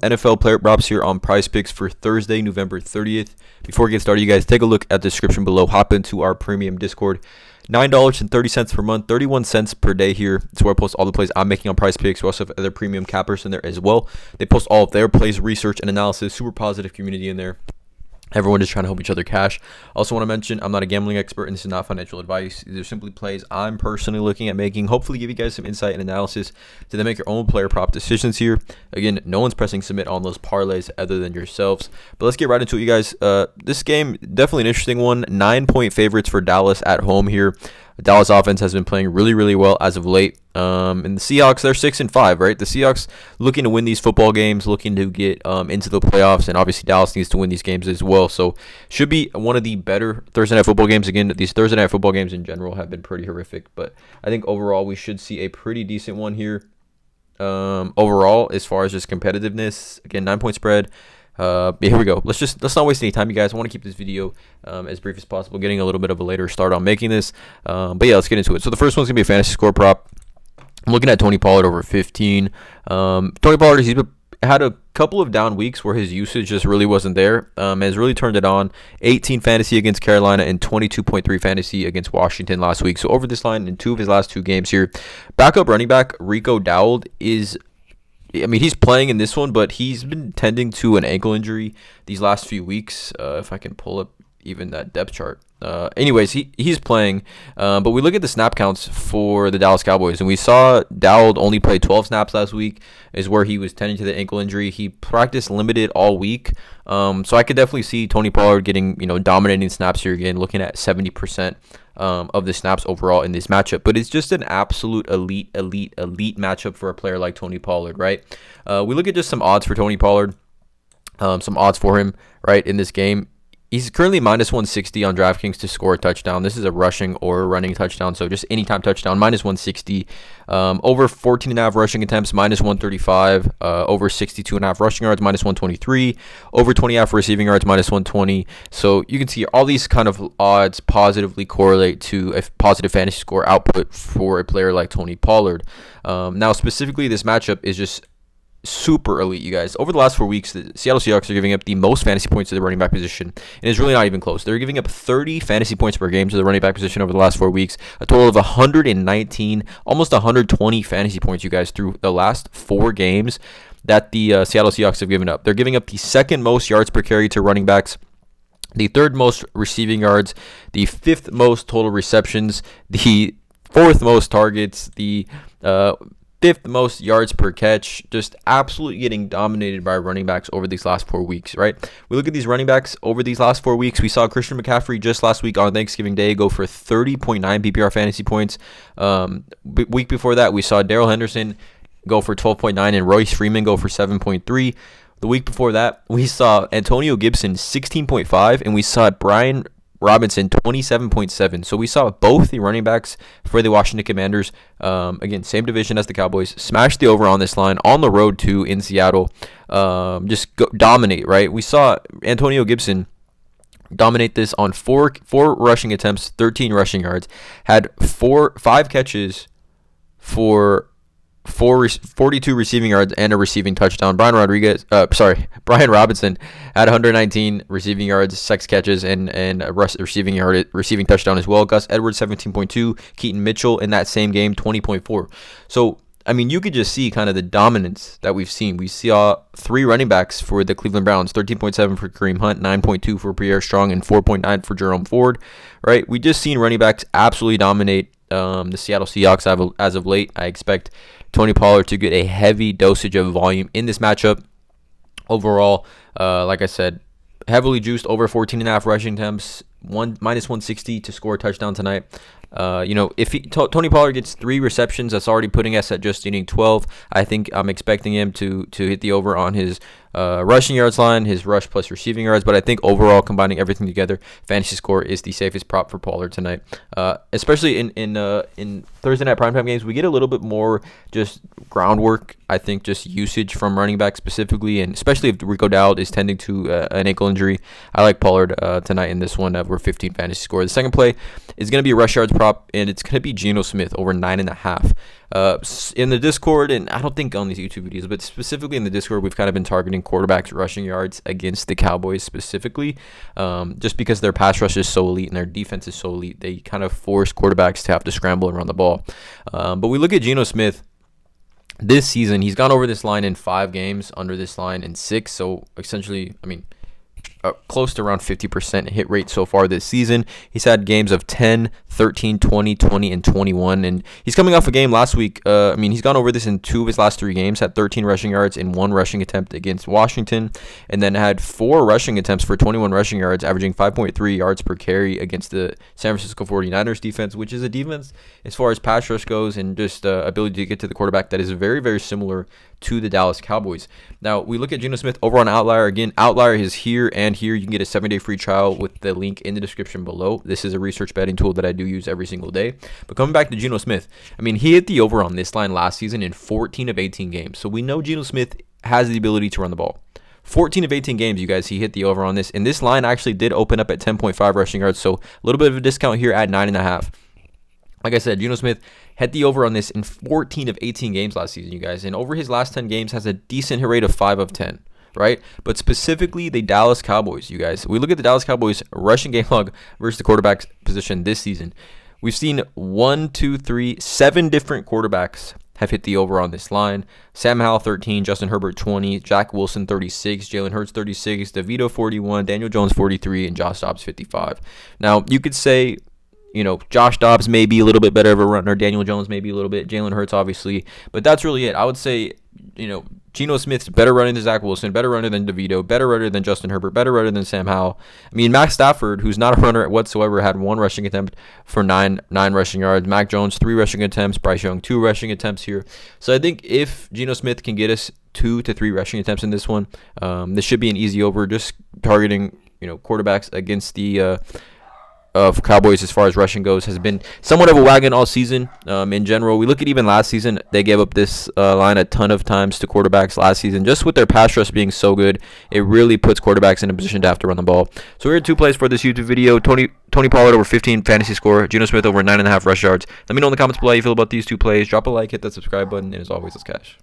NFL player props here on PrizePicks for Thursday, November 30th. Before we get started, you guys take a look at the description below. Hop into our premium Discord. $9.30 per month, 31 cents per day here. It's where I post all the plays I'm making on PrizePicks. We also have other premium cappers in there as well. They post all of their plays, research, and analysis. Super positive community in there. Everyone is trying to help each other cash. Also want to mention, I'm not a gambling expert, and this is not financial advice. These are simply plays I'm personally looking at making. Hopefully give you guys some insight and analysis to then make your own player prop decisions here. Again, no one's pressing submit on those parlays other than yourselves. But let's get right into it, you guys. This game, definitely an interesting one. 9-point favorites for Dallas at home here. The Dallas offense has been playing really well as of late. And the Seahawks, they're 6-5, right? The Seahawks looking to win these football games, looking to get into the playoffs, and obviously Dallas needs to win these games as well. So should be one of the better Thursday night football games. Again, these Thursday night football games in general have been pretty horrific, but I think overall we should see a pretty decent one here. Overall, as far as just competitiveness, again, 9-point spread. Here we go. Let's not waste any time, you guys. I want to keep this video as brief as possible, getting a little bit of a later start on making this. But yeah, let's get into it. So the first one's gonna be a fantasy score prop. I'm looking at Tony Pollard over 15. Tony Pollard, he's had a couple of down weeks where his usage just really wasn't there. Has really turned it on. 18 fantasy against Carolina and 22.3 fantasy against Washington last week. So over this line in 2 of his last 2 games here. Backup running back Rico Dowd is, I mean, he's playing in this one, but he's been tending to an ankle injury these last few weeks. If I can pull up even that depth chart. Anyways, he's playing, but we look at the snap counts for the Dallas Cowboys, and we saw Dowd only play 12 snaps last week, is where he was tending to the ankle injury. He practiced limited all week, so I could definitely see Tony Pollard getting, dominating snaps here again, looking at 70% of the snaps overall in this matchup. But it's just an absolute elite matchup for a player like Tony Pollard, right? We look at just some odds for Tony Pollard, some odds for him, right, in this game. He's currently minus 160 on DraftKings to score a touchdown. This is a rushing or running touchdown, so just anytime touchdown, minus 160. Over 14.5 rushing attempts, minus 135. Over 62.5 rushing yards, minus 123. Over 20.5 receiving yards, minus 120. So you can see all these kind of odds positively correlate to a positive fantasy score output for a player like Tony Pollard. Now, specifically, this matchup is just super elite, you guys. Over the last 4 weeks, the Seattle Seahawks are giving up the most fantasy points to the running back position, and it's really not even close. They're giving up 30 fantasy points per game to the running back position over the last 4 weeks, a total of 119, almost 120 fantasy points, you guys, through the last 4 games that the Seattle Seahawks have given up. They're giving up the second most yards per carry to running backs, the third most receiving yards, the 5th most total receptions, the 4th most targets, the 5th most yards per catch, just absolutely getting dominated by running backs over these last 4 weeks, right? We look at these running backs over these last 4 weeks. We saw Christian McCaffrey just last week on Thanksgiving Day go for 30.9 PPR fantasy points. Week before that, we saw Darrell Henderson go for 12.9 and Royce Freeman go for 7.3. The week before that, we saw Antonio Gibson 16.5, and we saw Brian Robinson 27.7. So we saw both the running backs for the Washington Commanders, again, same division as the Cowboys, smash the over on this line on the road too in Seattle, dominate, right? We saw Antonio Gibson dominate this on four rushing attempts, 13 rushing yards, had 5 catches for 42 receiving yards and a receiving touchdown. Brian Robinson had 119 receiving yards, 6 catches, and a receiving touchdown as well. Gus Edwards 17.2, Keaton Mitchell in that same game 20.4. So I mean, you could just see kind of the dominance that we've seen. We saw 3 running backs for the Cleveland Browns, 13.7 for Kareem Hunt, 9.2 for Pierre Strong, and 4.9 for Jerome Ford, right? We just seen running backs absolutely dominate the Seattle Seahawks as of late. I expect Tony Pollard to get a heavy dosage of volume in this matchup. Overall, like I said, heavily juiced, over 14.5 rushing attempts, minus 160 to score a touchdown tonight. If Tony Pollard gets 3 receptions, that's already putting us at just needing 12. I think I'm expecting him to hit the over on his rushing yards line, his rush plus receiving yards. But I think overall, combining everything together, fantasy score is the safest prop for Pollard tonight. Especially in Thursday night primetime games, we get a little bit more just groundwork. I think just usage from running back specifically, and especially if Rico Dowd is tending to an ankle injury. I like Pollard tonight in this one over 15 fantasy score. The second play is going to be a rush yards prop, and it's going to be Geno Smith over 9.5. In the Discord, and I don't think on these YouTube videos, but specifically in the Discord, we've kind of been targeting quarterbacks rushing yards against the Cowboys specifically, just because their pass rush is so elite and their defense is so elite. They kind of force quarterbacks to have to scramble and run the ball. But we look at Geno Smith. This season, he's gone over this line in 5 games, under this line in 6. So essentially, I mean, close to around 50% hit rate so far this season. He's had games of 10, 13, 20, 20, and 21. And he's coming off a game last week. He's gone over this in 2 of his last 3 games, had 13 rushing yards in 1 rushing attempt against Washington, and then had 4 rushing attempts for 21 rushing yards, averaging 5.3 yards per carry against the San Francisco 49ers defense, which is a defense as far as pass rush goes and just ability to get to the quarterback that is very, very similar to the Dallas Cowboys. Now, we look at Geno Smith over on Outlier. Again, Outlier is here and here. You can get a 7-day free trial with the link in the description below. This is a research betting tool that I do use every single day. But coming back to Geno Smith, he hit the over on this line last season in 14 of 18 games. So we know Geno Smith has the ability to run the ball. 14 of 18 games, you guys, he hit the over on this. And this line actually did open up at 10.5 rushing yards. So a little bit of a discount here at 9.5. Like I said, Geno Smith hit the over on this in 14 of 18 games last season, you guys. And over his last 10 games has a decent hit rate of 5 of 10, right? But specifically the Dallas Cowboys, you guys. We look at the Dallas Cowboys rushing game log versus the quarterback position this season. We've seen 7 different quarterbacks have hit the over on this line. Sam Howell 13, Justin Herbert 20, Jack Wilson 36, Jalen Hurts 36, DeVito 41, Daniel Jones 43, and Josh Dobbs 55. Now, you could say, Josh Dobbs may be a little bit better of a runner. Daniel Jones may be a little bit. Jalen Hurts, obviously. But that's really it. I would say, Geno Smith's better runner than Zach Wilson, better runner than DeVito, better runner than Justin Herbert, better runner than Sam Howell. Matt Stafford, who's not a runner whatsoever, had 1 rushing attempt for 9 rushing yards. Mac Jones, 3 rushing attempts. Bryce Young, 2 rushing attempts here. So I think if Geno Smith can get us 2 to 3 rushing attempts in this one, this should be an easy over. Just targeting, quarterbacks against the of Cowboys as far as rushing goes has been somewhat of a wagon all season. In general, we look at even last season, they gave up this line a ton of times to quarterbacks last season. Just with their pass rush being so good, it really puts quarterbacks in a position to have to run the ball. So here are 2 plays for this YouTube video. Tony Pollard over 15 fantasy score, Geno Smith over 9.5 rush yards. Let me know in the comments below how you feel about these 2 plays. Drop a like, hit that subscribe button, and as always, let's cash.